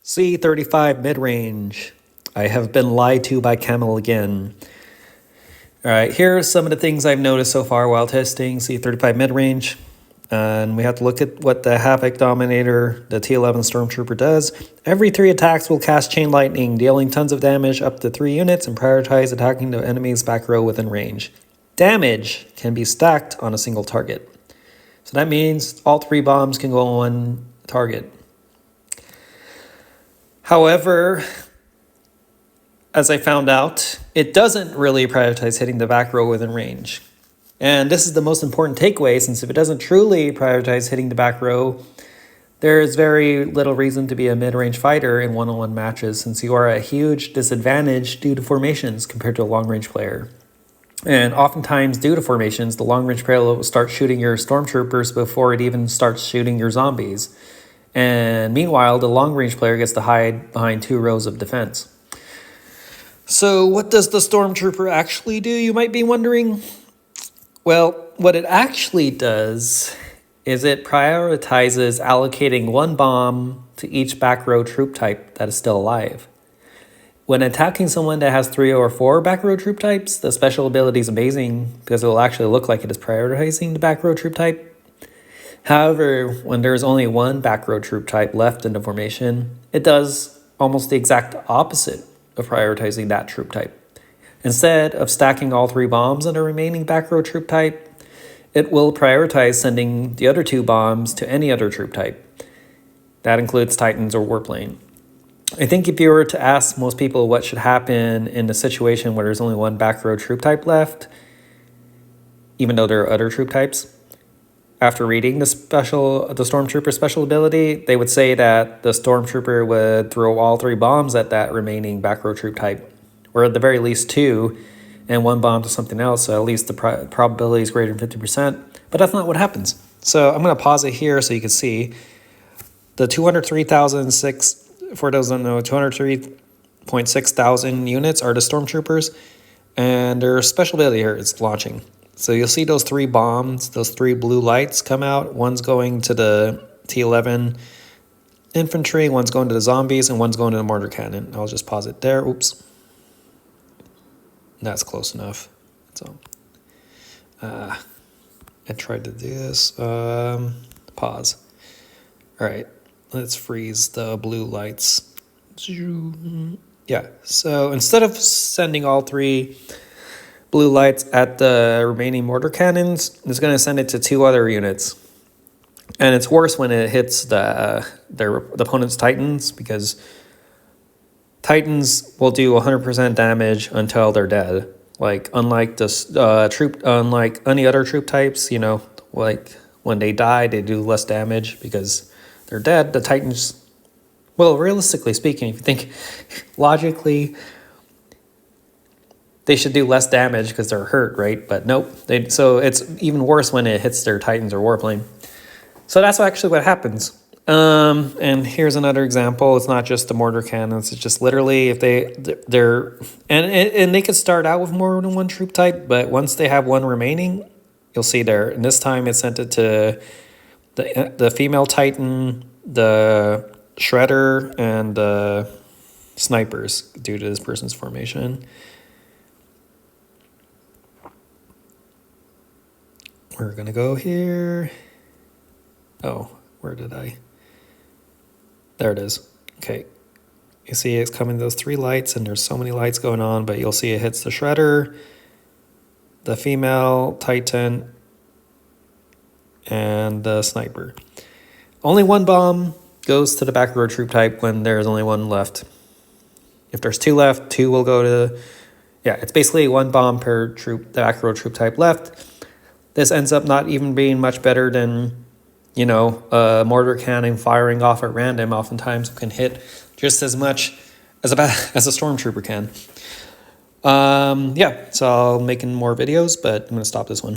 C35 Midrange. I have been lied to by Camel again. All right, here are some of the things I've noticed so far while testing C35 Midrange. And we have to look at what the Havoc Dominator, the T11 Stormtrooper, does. Every 3 attacks will cast Chain Lightning, dealing tons of damage up to 3 units, and prioritize attacking the enemy's back row within range. Damage can be stacked on a single target. So that means all 3 bombs can go on one target. However, as I found out, it doesn't really prioritize hitting the back row within range. And this is the most important takeaway, since if it doesn't truly prioritize hitting the back row, there is very little reason to be a mid-range fighter in one-on-one matches, since you are at a huge disadvantage due to formations compared to a long-range player. And oftentimes, due to formations, the long-range player will start shooting your stormtroopers before it even starts shooting your zombies. And meanwhile, the long-range player gets to hide behind 2 rows of defense. So what does the stormtrooper actually do, you might be wondering? Well, what it actually does is it prioritizes allocating 1 bomb to each back row troop type that is still alive. When attacking someone that has 3 or 4 back row troop types, the special ability is amazing because it will actually look like it is prioritizing the back row troop type. However, when there is only 1 back row troop type left in the formation, it does almost the exact opposite of prioritizing that troop type. Instead of stacking all 3 bombs on the remaining back row troop type, it will prioritize sending the other 2 bombs to any other troop type. That includes Titans or Warplane. I think if you were to ask most people what should happen in a situation where there's only 1 back row troop type left, even though there are other troop types, after reading the Stormtrooper special ability, they would say that the Stormtrooper would throw all 3 bombs at that remaining back row troop type, or at the very least 2, and 1 bomb to something else, so at least the probability is greater than 50%, but that's not what happens. So I'm going to pause it here so you can see. The 203,006, for those who don't know, 203.6 thousand units are the Stormtroopers, and their special ability here is launching. So you'll see those 3 bombs, those 3 blue lights come out. One's going to the T11 infantry, one's going to the zombies, and one's going to the mortar cannon. I'll just pause it there. Oops. That's close enough. So, I tried to do this. Pause. All right, let's freeze the blue lights. Yeah, so instead of sending all 3 blue lights at the remaining mortar cannons, it's going to send it to 2 other units. And it's worse when it hits the opponent's Titans, because Titans will do 100% damage until they're dead. Like, unlike unlike any other troop types, you know, like when they die, they do less damage because they're dead. The Titans, well, realistically speaking, if you think logically, they should do less damage because they're hurt, right? But nope. So it's even worse when it hits their Titans or Warplane. So that's actually what happens. And here's another example. It's not just the mortar cannons. It's just literally if they're and they could start out with more than 1 troop type, but once they have 1 remaining, you'll see there. And this time it sent it to the female Titan, the Shredder, and the snipers due to this person's formation. We're gonna go here. Oh, where did I? There it is. Okay. You see it's coming those 3 lights, and there's so many lights going on, but you'll see it hits the Shredder, the female Titan, and the sniper. Only 1 bomb goes to the back row troop type when there's only 1 left. If there's 2 left, 2 will go to, yeah, it's basically 1 bomb per troop, the back row troop type left. This ends up not even being much better than, you know, a mortar cannon firing off at random. Oftentimes can hit just as much as a stormtrooper can. Yeah, so I'll make more videos, but I'm going to stop this one.